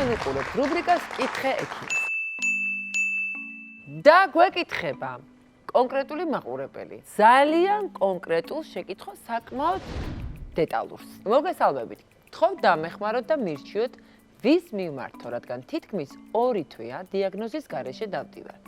ჩვენ ვიყურებთ რუბრიკას კითხე ექიმს. და გვეკითხება კონკრეტული მაყურებელი ძალიან კონკრეტულ შეკითხვას საკმაოდ დეტალურს. მოგესალმებით. გთხოვთ დამეხმაროთ და მირჩიოთ ვის მიმართო, რადგან თითქმის 2 თვეა დიაგნოზის გარეშე დავდივარ.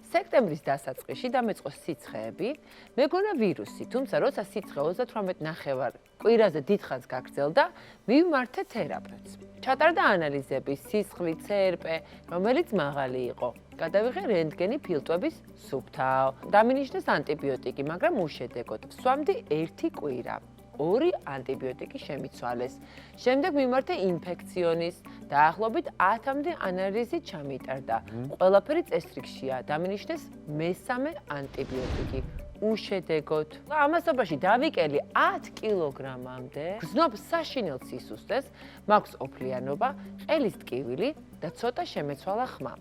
სექტემბრის დასაწყისში დამეწყო სიცხეები, მეგონა ვირუსი, თუმცა როცა სიცხე 38.5 კვირაზე დიდხანს გაგრძელდა, მივმართე თერაპევტს. ჩატარდა ანალიზები, სისხლი, CRP, რომელიც მაღალი იყო. გადავიღე რენტგენი ფილტვების სუფთავ. დამინიშნეს ანტიბიოტიკი, მაგრამ უშედეგოდ. ვსვამდი 1 კვირა. 2 ანტიბიოტიკი შემიცვალეს. შემდეგ მიმართე ინფექციონის, დაახლოებით 10-მდე ანალიზი ჩამიტარდა. ყველაფერი წესრიგშია, დამინიშნეს მესამე ანტიბიოტიკი. უშედეგოდ. ამასობაში დავიკელი 10 კილოგრამამდე. გრძნობ საშინელ სისუსტეს, მაქვს ოფლიანობა, ყელის ტკივილი და ცოტა შემეცვალა ხმა.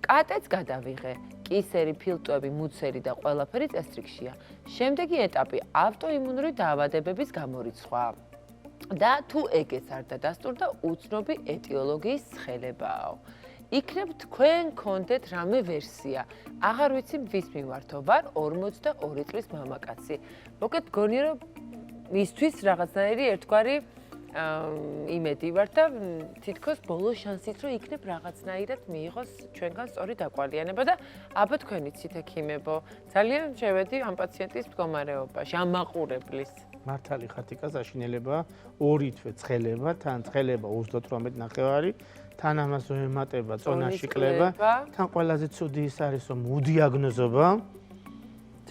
კატეც გადავიღე, კისერი, ფილტვები, მუცელი და ყველაფერი წესრიგშია. შემდეგი ეტაპი ავტოიმუნური დაავადებების გამორიცხვა. და თუ ეგეც არ დადასტურდა, უცნობი ეტიოლოგიის ცხელებაო. იქნებ თქვენ გქონდეთ რამე ვერსია. აღარ ვიცი ვის მიმართო ვარ, 42 წლის მამაკაცი. მოკლედ გონია რომ მისთვის რაღაცნაირი ერთგვარი იმედი ვარ და თითქოს ბოლო შანსით რომ იქნებ რაღაცნაირად მიიღოს ჩვენგან სწორი დაკვალიანება და აბა თქვენ იცით ექიმებო, ძალიან შევედი ამ პაციენტის მდგომარეობაში, ამ მაყურებლის. მართალი ხათიკა საშინელება 2 თვე ცხელება, თან ცხელება 38.5, თან ამას ემატება წონაში კლება, თან ყველაზე ცუდი ის არის რომ უდიაგნოზობა.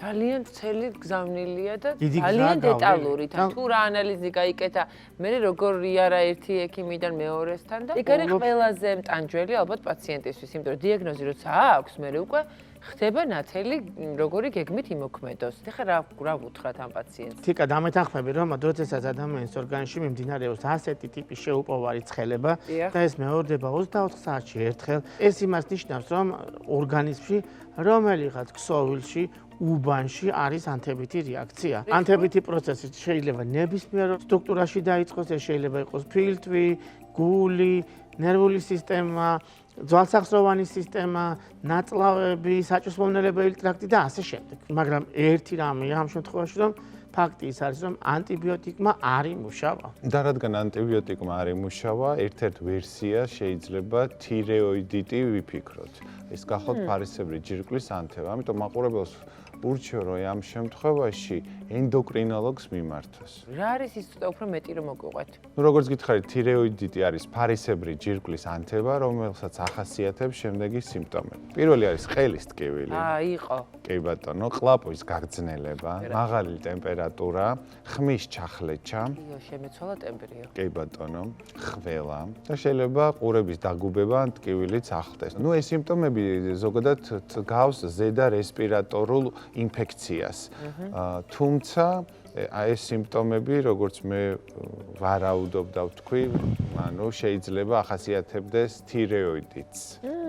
ძალიან ცელი გზავნილია და ძალიან დეტალური. თუ რა ანალიზი გაიკეთა, მე როგორ იარა ერთი ექიმიდან მეორესთან და იქ არის ყველაზე მტანჯველი ალბათ პაციენტისთვის, იმიტომ რომ დიაგნოზი როცა აქვს, მე უკვე ხდება ნათელი როგორი გეგმით იმოქმედოს. ეხლა რა ვუთხრათ ამ პაციენტს? თიკა დამეთანხმები რომ როდესაც ადამიანის ორგანიზმში მიმდინარეობს ასეთი ტიპის შეუპოვარი ცხელება და ეს მეორდება 24 საათში ერთხელ, ეს იმას ნიშნავს რომ ორგანიზმში რომელიღაც ქსოვილში უბანში არის ანთებითი რეაქცია. ანთებითი პროცესი შეიძლება ნებისმიერ სტრუქტურაში დაიწყოს, ეს შეიძლება იყოს ფილტვი, გული, ნერვული სისტემა, ძვალსახსროვანი სისტემა, ნაწლავები, საჭმელმომნელებელი ტრაქტი და ასე შემდეგ. მაგრამ ერთი რამეა ამ შემთხვევაში რომ ფაქტი ის არის რომ ანტიბიოტიკმა არ იმუშავა. და რადგან ანტიბიოტიკმა არ იმუშავა, ერთ-ერთ ვერსია შეიძლება თირეოიდიტი ვიფიქროთ. ეს გახლავთ ფარისებრი ჯირკვლის ანთება. ამიტომ მაყურებელს ურჩიო რომ ამ შემთხვევაში ენდოკრინოლოგს მიმართოს. რა არის ის ცოტა უფრო მეტი რომ მოგვიყვეთ? როგორც გითხარით, თირეოიდიტი არის ფარისებრი ჯირკვლის ანთება, რომელსაც ახასიათებს შემდეგი სიმპტომები. პირველი არის ყელის ტკივილი. იყო. კი ბატონო, ყლაპვის გაგრძნელება, მაღალი ტემპერატურა, ხმის ჩახლეჩა. შემეცვალა ტემპერიო. კი ბატონო, ხველა და შეიძლება ყურების დაგუბება ან ტკივილიც ახლდეს. ნუ ეს სიმპტომები ზოგადად გავს ზედა რესპირატორულ ინფექციას. თუმცა ეს სიმპტომები, როგორც მე ვარაუდობ და ვთქვი, ანუ შეიძლება ახასიათებდეს თირეოიდიტს,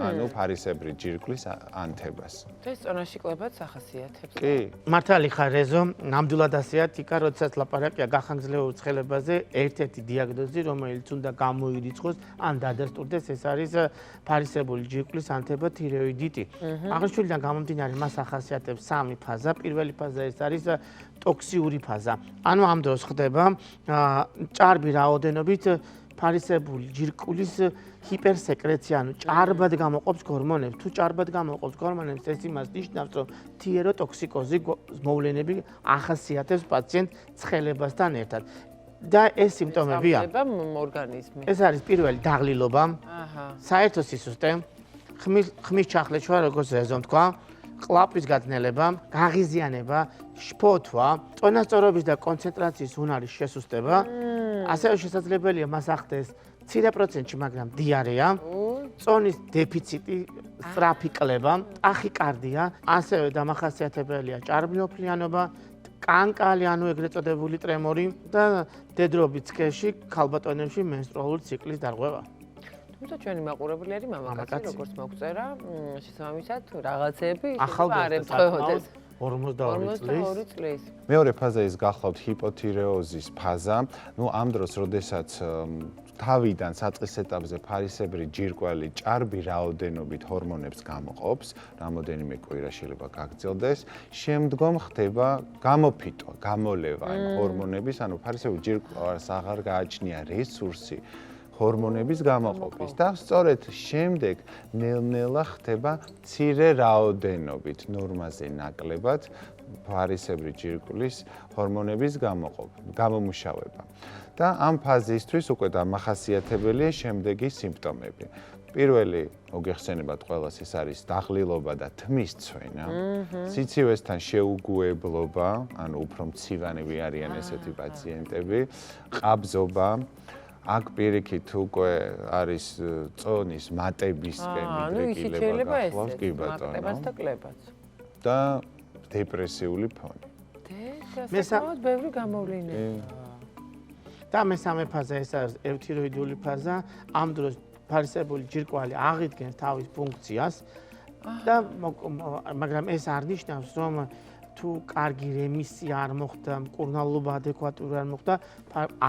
ანუ ფარისებრი ჯირკვლის ანთებას. ეს წონაში კლებაც ახასიათებს. კი. მართალი ხარ რეზო, ნამდვილად ასეა თიკა, როდესაც ლაპარაკია გახანგრძლივ ცხელებაზე, ერთ-ერთი დიაგნოზი, რომელიც უნდა გამოირიცხოს, ან დადასტურდეს, ეს არის ფარისებური ჯირკვლის ანთება თირეოიდიტი. აღნიშნულიდან გამომდინარე, მას ახასიათებს 3 ფაზა. პირველი ფაზა ეს არის ტოქსიური ფაზა. ანუ ამ დროს ხდება ჭარბი რაოდენობით ფარისებური ჯირკვლის ჰიპერსეკრეცია, ანუ ჭარბად გამოყოფს ჰორმონებს. თუ ჭარბად გამოყოფს ჰორმონებს, ეს იმას ნიშნავს, რომ თიეროტოქსიკოზი მოვლენები ახასიათებს პაციენტ ცხელებასთან ერთად. და ეს სიმპტომებია. ორგანიზმი. ეს არის პირველი დაღლილობა, საერთო სისუსტე, ხმის ჩახლეჩვა, როგორც რეზომ თქვა, ყლაპვის გაძნელება, გაღიზიანება, შფოთვა, წონასწორობის და კონცენტრაციის უნარის შესუსტება, ასევე შესაძლებელია მას ახდეს მცირე პროცენტში, მაგრამ დიარეა, წონის დეფიციტი, სწრაფი კლება, ტახიკარდია, ასევე დამახასიათებელია ჭარბი ოფლიანობა, კანკალი, ანუ ეგრეთ წოდებული ტრემორი და დედრობით სქესში, ქალბატონებში მენსტრუალური ციკლის დარღვევა. თუმცა ჩვენი მაყურებელი არის მამაკაცი, როგორც მოგწერა, შესაბამისად რაღაცეები ახალგაზრდა 42 წლის. მეორე ფაზა ის გახლავთ ჰიპოთირეოზის ფაზა. ნუ ამ დროს, როდესაც თავიდან საწყის ეტაპზე ფარისებრი ჯირკვალი ჭარბი რაოდენობით ჰორმონებს გამოყოფს, რამოდენიმე კვირა შეიძლება გაგრძელდეს, შემდგომ ხდება გამოფიტვა, გამოლევა იმ ჰორმონების, ანუ ფარისებრი ჯირკვალს აღარ გააჩნია რესურსი ჰორმონების გამოყოფის და სწორედ შემდეგ ნელ-ნელა ხდება მცირე რაოდენობით, ნორმაზე ნაკლებად ფარისებრი ჯირკვლის ჰორმონების გამომუშავება. და ამ ფაზისთვის უკვე დამახასიათებელია შემდეგი სიმპტომები. პირველი, მოგეხსენებათ ყველას, ეს არის დაღლილობა და თმის ცვენა, სიცივესთან შეუგუებლობა, ანუ უფრო მცივანები არიან ესეთი პაციენტები, ყაბზობა, აქ პირიქით უკვე არის წონის მატებისკენ მიდრეკილება გახლავს, კი ბატონო. მატებას და კლებაც. და დეპრესიული ფონი. საკმაოდ ბევრი გამოვლინებაა. და მესამე ფაზა ეს არის ევთიროიდული ფაზა, ამ დროს ფარისებული ჯირკვალი აღიდგენს თავის ფუნქციას და მაგრამ ეს არ ნიშნავს, რომ თუ კარგი რემისია არ მოხდა, მკურნალობა ადეკვატური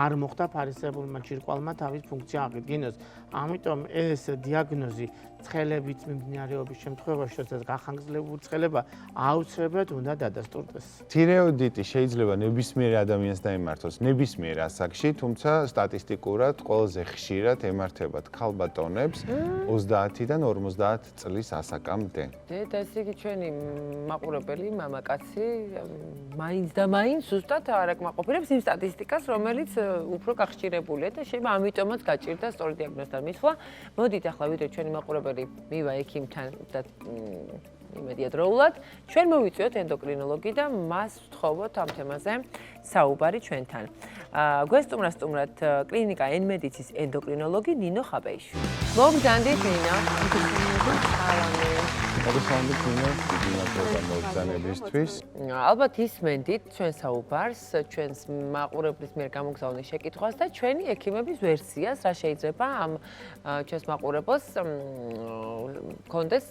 არ მოხდა ფარისებულმა ჯირკვალმა თავის ფუნქცია აღიდგინოს. ამიტომ ეს დიაგნოზი ცხელებით მიმდინარეობის შემთხვევაში, როდესაც გახანგრძლივებული ცხელება აუცილებლად უნდა დადასტურდეს. თირეოდიტი შეიძლება ნებისმიერ ადამიანს დაემართოს ნებისმიერ ასაკში, თუმცა სტატისტიკურად ყველაზე ხშირად ემართებათ ქალბატონებს 30-დან 50 წლის ასაკამდე. და ესე იგი ჩვენი მაყურებელი მამაკაცი მაინც და მაინც ზუსტად არ აკმაყოფილებს იმ სტატისტიკას, რომელიც უფრო გახშირებულია და შეიძლება ამიტომაც გაჭირდა სწორი დიაგნოზთან მისვლა. მოდით ახლა ვიდრე ჩვენი მაყურებელი მივა ექიმთან და იმედია დროულად, ჩვენ მოვიწვიოთ ენდოკრინოლოგი და მას ვთხოვოთ ამ თემაზე საუბარი ჩვენთან. გვესტუმრა სტუმრად კლინიკა N-Medic's ენდოკრინოლოგი ნინო ხაბეიშვილი. მოგზანდით ნინო. მოგესალმებით ნინო, მოგზანებისთვის. ალბათ ისმენდით ჩვენ საუბარს, ჩვენს მაყურებლის მიერ გამოგზავნილ შეკითხვას და ჩვენი ექიმების ვერსიას, რა შეიძლება ამ ჩვენს მაყურებელს ჰქონდეს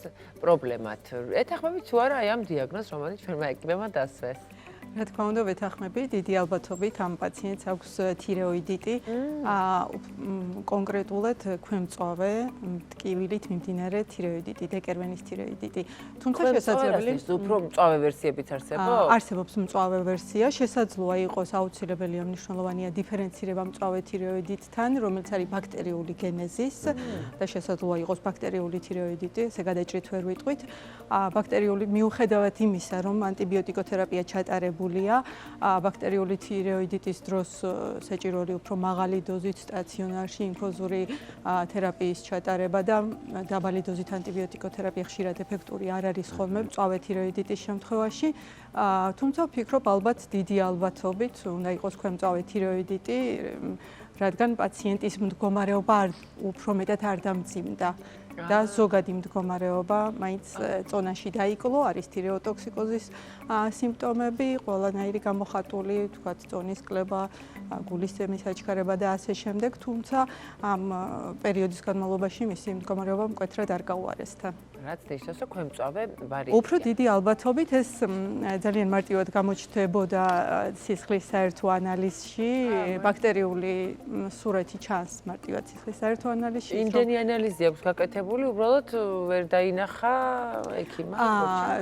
პრობლემად. ეთანხმებით თუ არა აი ამ დიაგნოზს, რომელიც ჩვენმა ექიმებმა დასვეს? რა თქმა უნდა, ვეთანხმები, დიდი ალბათობით ამ პაციენტს აქვს თირეოიდიტი, კონკრეტულად ქვემწვავე ტკივილით მიმდინარე თირეოიდიტი, დეკერვენის თირეოიდიტი. თუმცა შესაძლებელი უფრო მწვავე ვერსიებიც არსებობს? არსებობს მწვავე ვერსია, შესაძლოა იყოს აუცილებელია მნიშვნელოვანია დიფერენცირება მწვავე თირეოიდიტთან, რომელიც არის ბაქტერიული გენეზის და შესაძლოა იყოს ბაქტერიული თირეოიდიტი, ესე გადაჭრით ვერ ვიტყვით. ბაქტერიული მიუხედავად იმისა, რომ ანტიბიოტიკოთერაპია ჩატარებული ბაქტერიული თირეოიდიტის დროს საჭიროა უფრო მაღალი დოზით სტაციონარში ინფუზური თერაპიის ჩატარება და დაბალი დოზით ანტიბიოტიკოთერაპია ხშირად ეფექტური არ არის ხოლმე მწვავე თირეოიდიტის შემთხვევაში. თუმცა ვფიქრობ, ალბათ დიდი ალბათობით უნდა იყოს ქვემწვავე თირეოიდიტი, რადგან პაციენტის მდგომარეობა უფრო მეტად არ დამძიმდა. და ზოგადი მდგომარეობა მაინც წონაში დაიკლო, არის თირეოტოქსიკოზის სიმპტომები, ყველანაირი გამოხატული, თქვათ, წონის კლება, გულის ძემის აჩქარება და ასე შემდეგ, თუმცა ამ პერიოდის განმავლობაში მისი მდგომარეობა მკვეთრად არ გაუარესდა. რაც ნიშნავს, რომ ქვემწვავე ვარიანტია. უფრო დიდი ალბათობით ეს ძალიან მარტივად გამოჩნდებოდა სისხლის საერთო ანალიზში, ბაქტერიული სურათი ჩანს მარტივად სისხლის საერთო ანალიზში. იმდენი ანალიზი აქვს გაკეთებული, უბრალოდ ვერ დაინახა ექიმმა?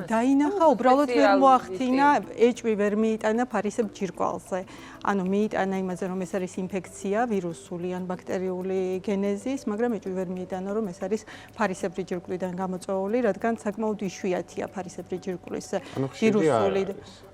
დაინახა, უბრალოდ ვერ მოახდინა, ეჭვი ვერ მიიტანა ფარისებრ ჯირკვალზე. ანუ მიიტანა იმაზე, რომ ეს არის ინფექცია, ვირუსული ან ბაქტერიული გენეზის, მაგრამ ეჭვი ვერ მიიტანა, რომ ეს არის ფარისებრი ჯირკვლიდან გამოწვეული, რადგან საკმაოდ იშვიათია ფარისებრი ჯირკვლის ვირუსული.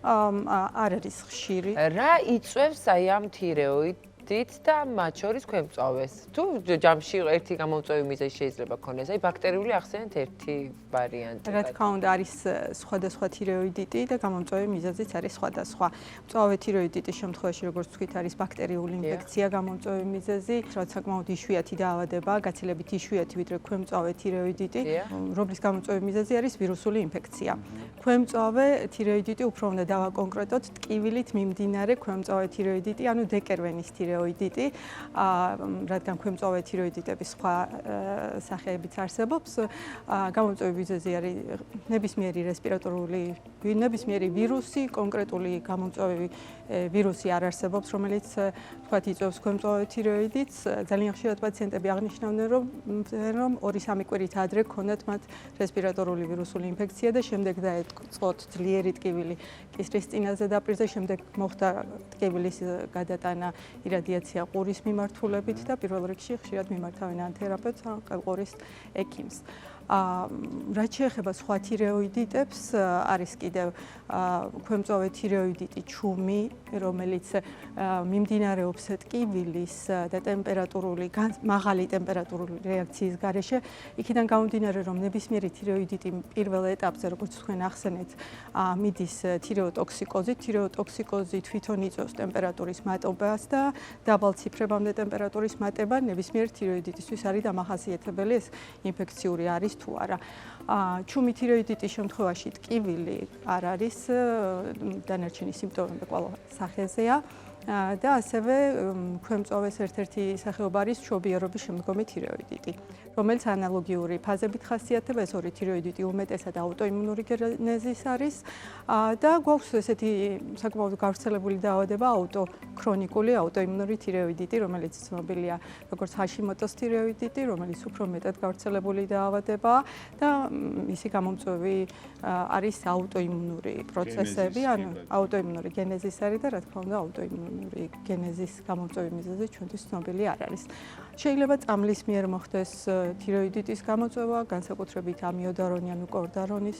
არ არის ხშირი. რა იწვევს აი ამ თირეოიდით და მათ შორის ქვემწვავეს? თუ ჯამში ერთი გამომწვევი მიზეზი შეიძლება ქონდეს, აი ბაქტერიული ახსენეთ ერთი ვარიანტი. რა თქმა უნდა, არის სხვადასხვა თირეოიდიტი და გამომწვევი მიზეზიც არის სხვადასხვა. მწვავე თირეოიდიტის შემთხვევაში, როგორც ვთქვით, არის ბაქტერიული ინფექცია გამომწვევი მიზეზი, რაც საკმაოდ იშვიათი დაავადება, გაცილებით იშვიათი ვიდრე ქვემწვავე თირეოიდიტი, რომლის გამომწვევი მიზეზი არის ვირუსული ინფექცია. ქვემწვავე თირეოიდიტი უფრო უნდა დავაკონკრეტოთ ტკივილით მიმდინარე ქვემწვავე თირეოიდიტი, ანუ დეკერვენის თირეოიდიტი. თირეოიდიტი, რადგან ქვემწვავე თირეოიდიტების სხვა სახეებიც არსებობს. გამომწვევი მიზეზი არის ნებისმიერი რესპირატორული, ნებისმიერი ვირუსი, კონკრეტული გამომწვევი ვირუსი არ არსებობს, რომელიც თქვათ იწვევს ქვემწვავე თირეოიდიტს. ძალიან ხშირად პაციენტები აღნიშნავდნენ, რომ 2-3 კვირით ადრე ჰქონდათ მათ რესპირატორული ვირუსული ინფექცია და შემდეგ დაეწყოთ ძლიერი ტკივილი კისრის წინა ზედაპირზე, შემდეგ მოხდა ტკივილის გადატანა ირადიაცია ყურის მიმართულებით და პირველ რიგში ხშირად მიმართავენ ან თერაპევტს, ან ყელყურის ექიმს. რაც შეეხება სხვა თირეოიდიტებს, არის კიდევ ქვემწვავე თირეოიდიტი ჩუმი, რომელიც მიმდინარეობს ტკივილის და ტემპერატურული, მაღალი ტემპერატურული რეაქციის გარეშე. იქიდან გამომდინარე, რომ ნებისმიერი თირეოიდიტი პირველ ეტაპზე, როგორც თქვენ ახსენეთ, მიდის თირეოტოქსიკოზით. თირეოტოქსიკოზი თვითონ იწვევს ტემპერატურის მატებას და დაბალ ციფრებამდე ტემპერატურის მატება ნებისმიერ თირეოიდიტისთვის არის დამახასიათებელი, ეს ინფექციური არის თუ არა. ჩუმი თირეოიდიტის შემთხვევაში ტკივილი არ არის, დანარჩენი სიმპტომები ყველა სახეზეა და ასევე ქვემწვავეს ერთ-ერთი სახეობა არის მშობიარობის შემდგომი თირეოიდიტი, რომელიც ანალოგიური ფაზებით ხასიათდება. ეს ორი თირეოიდიტი უმეტესად აუტოიმუნური გენეზის არის და გვაქვს ესეთი საკმაოდ გავრცელებული დაავადება ქრონიკული აუტოიმუნური თირეოიდიტი, რომელიც ცნობილია როგორც ჰაშიმოტოს თირეოიდიტი, რომელიც უფრო მეტად გავრცელებული დაავადებაა და მისი გამომწვევი არის აუტოიმუნური პროცესები, ანუ აუტოიმუნური გენეზის არის და რა თქმა უნდა აუტოიმუნური გენეზის გამომწვევი მიზეზი ჩვენთვის ცნობილი არ არის. შეიძლება წამლის მიერ მოხდეს თირეოიდიტის გამოწვევა, განსაკუთრებით ამიოდარონი ანუ კორდარონის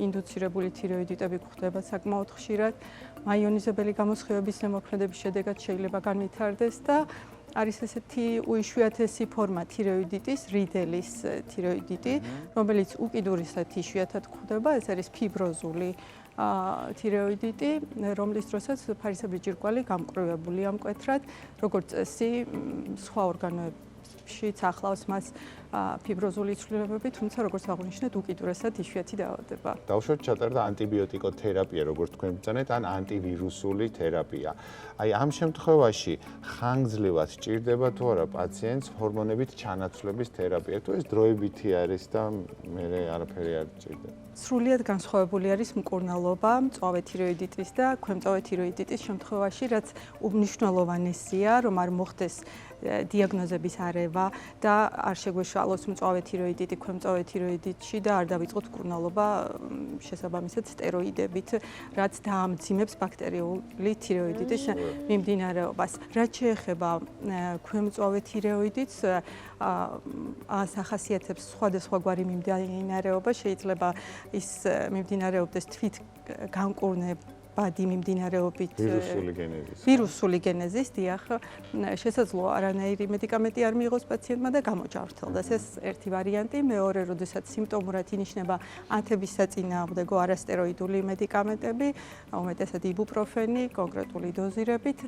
ინდუცირებული თირეოიდიტები გვხვდება საკმაოდ ხშირად. მაიონიზებელი გამოსხივების ზემოქმედების შედეგად შეიძლება განვითარდეს და არის ესეთი უიშვიათესი ფორმა თირეოიდიტის, რიდელის თირეოიდიტი, რომელიც უკიდურესად იშვიათად გვხვდება, ეს არის ფიბროზული თირეოიდიტი, რომლის დროსაც ფარისებრი ჯირკვალი გამკვრივებულია მკვეთრად, როგორც წესი, სხვა ორგანოებშიც ახლავს მას ფიბროზული ცვლილებები, თუმცა როგორც აღნიშნეთ, უკიდურესად იშვიათი დაავადება. დავუშვათ ჩატარდა ანტიბიოტიკოთერაპია, როგორც თქვენ ბრძანეთ, ან ანტივირუსული თერაპია. აი ამ შემთხვევაში ხანგრძლივად სჭირდება თუ არა პაციენტს ჰორმონებით ჩანაცვლების თერაპია, თუ ეს დროებითი არის და მე არაფერი არ სჭირდება. სრულიად განსხვავებული არის მკურნალობა მწვავე თირეოიდიტის და ქვემწვავე თირეოიდიტის შემთხვევაში, რაც უმნიშვნელოვანესია, რომ არ მოხდეს დიაგნოზების არევა და არ შეგვეშალოს მწვავე თირეოიდიტი ქვემწვავე თირეოიდიტში და არ დავიწყოთ მკურნალობა შესაბამისად სტეროიდებით, რაც დაამძიმებს ბაქტერიული თირეოიდიტის მიმდინარეობას. რაც შეეხება ქვემწვავე თირეოიდიტს, ახასიათებს სხვადასხვაგვარი მიმდინარეობა, შეიძლება ის მიმდინარეობდეს თვით განკურნებადი მიმდინარეობით ვირუსული გენეზის, დიახ, შესაძლოა არანაირი მედიკამენტი არ მიიღოს პაციენტმა და გამოჯანმრთელდეს. ეს ერთი ვარიანტი. მეორე, როდესაც სიმპტომურად ინიშნება ანთების საწინააღმდეგო არასტეროიდული მედიკამენტები, უმეტესად იბუპროფენი, კონკრეტული დოზირებით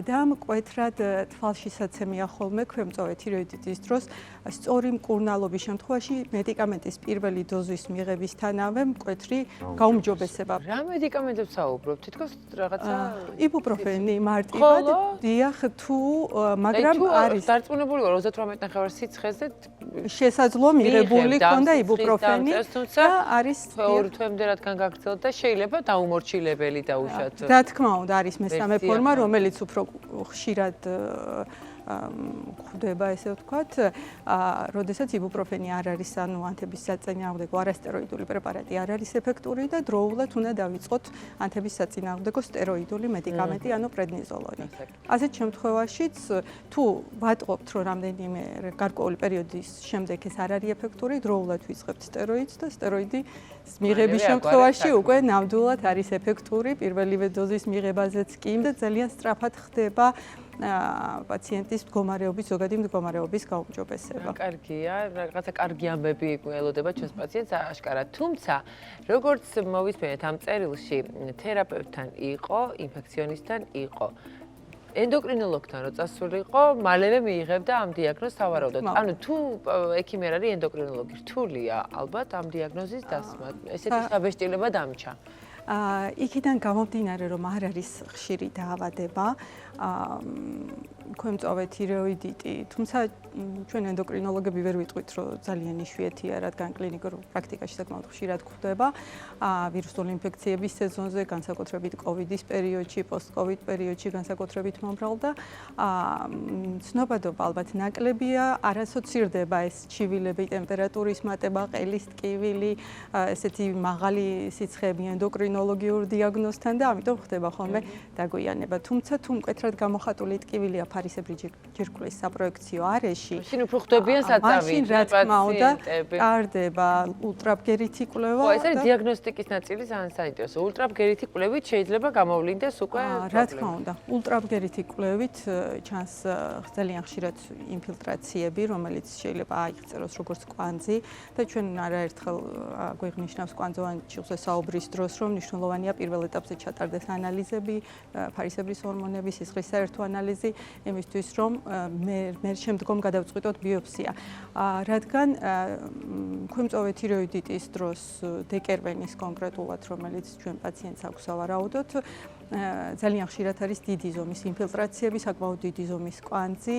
და მკვეთრად თვალშისაცემია ხოლმე ქვემწვავე თირეოიდიტის დროს, სწორი მკურნალობის შემთხვევაში მედიკამენტის პირველი დოზის მიღებისთანავე მკვეთრი გაუმჯობესება. რა მედიკამენტებს საუბრობთ? თითქოს რაღაცა იბუპროფენი მარტივად, დიახ, თუ მაგრამ არის დარწმუნებული ვარ 38 ნახევარ სიცხეზე შესაძლოა მიღებული ქონდა იბუპროფენი და არის ორი თვემდე რადგან გაგრძელდა და შეიძლება დაუმორჩილებელი დაუშვათ. რა თქმა უნდა, არის მესამე ფორმა, რომელიც უფრო ხშირად გვხვდება, ესე ვთქვათ, როდესაც იბუპროფენი არ არის, ანუ ანთების საწინააღმდეგო არასტეროიდული პრეპარატი არ არის ეფექტური და დროულად უნდა დავიწყოთ ანთების საწინააღმდეგო სტეროიდული მედიკამენტი, ანუ პრედნიზოლონი. ასეთ შემთხვევაშიც, თუ ვატყობთ, რომ რამდენიმე გარკვეული პერიოდის შემდეგ ეს არ არის ეფექტური, დროულად ვიწყებთ სტეროიდს და სტეროიდი მიღების შემთხვევაში უკვე ნამდვილად არის ეფექტური, პირველივე დოზის მიღებაზეც კი და ძალიან სწრაფად ხდება პაციენტის მდგომარეობის, ზოგადი მდგომარეობის გაუმჯობესება. კარგია, რაღაცა კარგი ამბები ელოდება ჩვენს პაციენტს აშკარად. თუმცა, როგორც მოვისმენთ ამ წერილში, თერაპევტთან იყო, ინფექციონისტთან იყო. ენდოკრინოლოგთან რო წასულიყო, მალევე მიიღებდა ამ დიაგნოზს სავარაუდოდ. ანუ თუ ექიმი არ არის ენდოკრინოლოგი, რთულია ალბათ ამ დიაგნოზის დასმა. ესეთი საბეჭდილება დამჩა. იქიდან გამომდინარე, რომ არ არის ხშირი დაავადება, ქვემწოვე თიროიდიტი, თუმცა ჩვენ ენდოკრინოლოგები ვერ ვიტყვით, რომ ძალიან იშვიათია, რადგან კლინიკურ პრაქტიკაში საკმაოდ ხშირად გვხვდება ვირუსული ინფექციების სეზონზე, განსაკუთრებით კოვიდის პერიოდში, პოსტ-კოვიდ პერიოდში განსაკუთრებით მომრავლდა. ცნობადობა ალბათ ნაკლებია, არ ასოცირდება ეს ჩივილები, ტემპერატურის მატება, ყელის ტკივილი, ესეთი მაღალი სიცხეები ენდოკრინოლოგიურ დიაგნოზთან და ამიტომ ხდება ხოლმე დაგვიანება. თუმცა თუ მკვეთრად გამოხატული ტკივილია ფარისებრი ჯირკვლის საპროექციო არეში, მაშინ უფრო ხდებიან საწავი პაციენტები. ტარდება ულტრაბგერითი კვლევა. ეს არის დიაგნოსტიკის ნაწილი ძალიან საინტერესო. ულტრაბგერითი კვლევით შეიძლება გამოვლინდეს უკვე რა თქმა უნდა, ულტრაბგერითი კვლევით ჩანს ძალიან ხშირად ინფილტრაციები, რომელიც შეიძლება აიღწევოს როგორც კვანძი და ჩვენ არაერთხელ გვეღნიშნავს კვანძოვან ჭიғზე საუბრის დროს, რომ მნიშვნელოვანია პირველ ეტაპზე ჩატარდეს ანალიზები, ფარისებრის ჰორმონების, სისხლის საერთო ანალიზი, იმისთვის რომ მე შემდგომ გადავწყვიტოთ ბიოპსია. რადგან ქვემწოვე თიროიდიტის დროს დეკერვენის კონკრეტულად, რომელიც ჩვენ პაციენტს აქვს სავარაუდოდ, ძალიან ხშირად არის დიდი ზომის ინფილტრაციები, საკმაოდ დიდი ზომის კვანძი,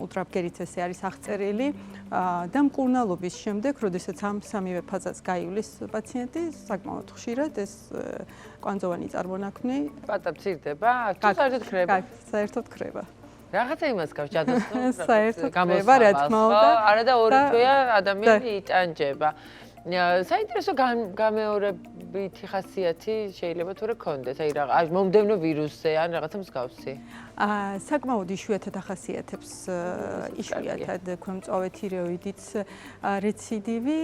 ულტრაბგერით ესე არის აღწერილი და მკურნალობის შემდეგ, როდესაც ამ სამივე ფაზას გაივლის პაციენტი, საკმაოდ ხშირად ეს კვანძოვანი წარმონაქმნი პატაცირდება, თუ საერთოდ ხრება. საერთოდ ხრება. რაღაცა იმას გავს ჯადოსნურს, საერთოდ ხრება, რა თქმა უნდა. არა და ორი თვეა ადამიანი იტანჯება. საინტერესო გამეორებითი ხასიათი შეიძლება თუ რა გქონდეს, აი მომდევნო ვირუსზე ან რაღაცა მსგავსი. საკმაოდ იშვიათად ახასიათებს იშვიათად ქვემწოვე თიროიდიტს რეციდივი,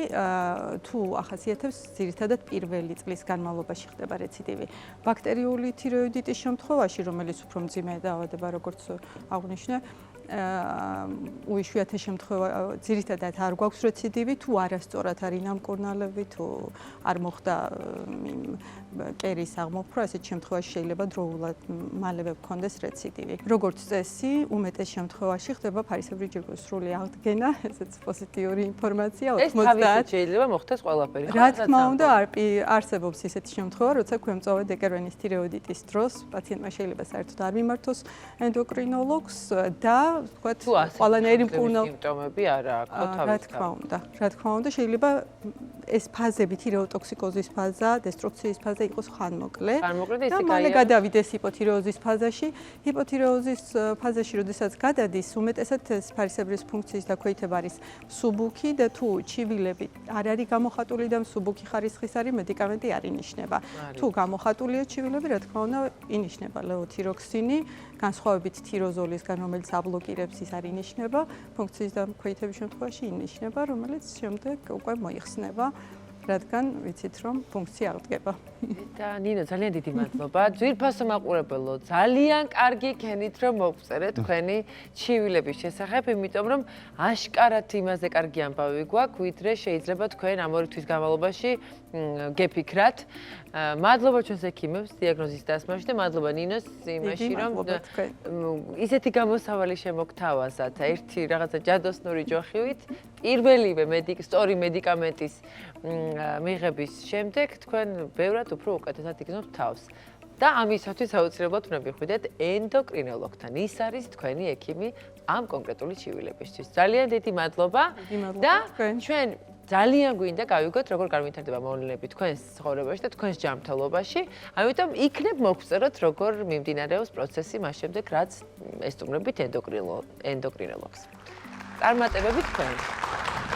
თუ ახასიათებს ძირითადად პირველი წლის განმავლობაში ხდება რეციდივი. ბაქტერიული თიროიდიტის შემთხვევაში, რომელიც უფრო მძიმე დაავადება, როგორც აღვნიშნე, უიშვიათე შემთხვევა ძირითადად არ გვაქვს რეციდივი, თუ არასწორად არის ნამკურნალები, თუ არ მოხდა კერის აღმოფხვრა, ესეთ შემთხვევაში შეიძლება დროულად მალევე გქონდეს რეციდივი. როგორც წესი, უმეტეს შემთხვევაში ხდება ფარისებრი ჯირკვლის სრული აღდგენა, ესეც პოზიტიური ინფორმაცია, 90. ეს თავისით შეიძლება მოხდეს ყველაფერი. რა თქმა უნდა, არსებობს ესეთი შემთხვევა, როცა ქვემწოვე დეკერვენის თიროიდიტის დროს პაციენტმა შეიძლება საერთოდ არ მიმართოს ენდოკრინოლოგს და ვთქვათ, ყველანაირი სიმპტომები არ აქვს თავის რა თქმა უნდა, შეიძლება ეს ფაზები, თირეოტოქსიკოზის ფაზა, დესტრუქციის ფაზა იყოს ხანმოკლე. და მალე გადავიდეს ჰიპოთირეოზის ფაზაში. ჰიპოთირეოზის ფაზაში, როდესაც გადადის, უმეტესად ეს ფარისებრის ფუნქციის დაქვეითება არის მსუბუქი და თუ ჩივილები არ არის გამოხატული და მსუბუქი ხარისხის არის, მედიკამენტი არ ინიშნება. თუ გამოხატულია ჩივილები, რა თქმა უნდა, ინიშნება ლევოთიროქსინი, განსხვავებით თიროზოლისგან, რომელიც აბლოკირებს, ის არ ინიშნება, ფუნქციის დაქვეითების შემთხვევაში ინიშნება, რომელიც შემდეგ უკვე მოიხსნება, რადგან ვიცით, რომ ფუნქცია აღდგება. და ნინო, ძალიან დიდი მადლობა. ძვირფასო მაყურებელო, ძალიან კარგი გენით რომ მოგწერეთ თქვენი ჩივილების შესახებ, იმიტომ რომ აშკარად იმაზე კარგი ამბავი გვაქვს, ვიდრე შეიძლება თქვენ ამ ორი თვის განმავლობაში გეფიქრათ. მადლობა ჩვენს ექიმებს დიაგნოზის დასმაში და მადლობა ნინოს იმაში, რომ ისეთი გამოსავალი შემოგთავაზათ ერთი რაღაცა ჯადოსნური ჯოხივით, პირველივე სწორი მედიკამენტის მიღების შემდეგ თქვენ ბევრად უფრო უკეთესად იგრძნობთ თავს. და ამისათვის აუცილებლად უნდა მიხვიდეთ ენდოკრინოლოგთან. ის არის თქვენი ექიმი ამ კონკრეტული ჩივილებისთვის. ძალიან დიდი მადლობა და ჩვენ ძალიან გვინდა გავიგოთ, როგორ განვითარდება მოვლენები თქვენს ცხოვრებაში და თქვენს ჯანმრთელობაში. ამიტომ იქნებ მოგწეროთ, როგორ მიმდინარეობს პროცესი მას შემდეგ, რაც ესტუმრებით ენდოკრინოლოგს. წარმატებები თქვენ.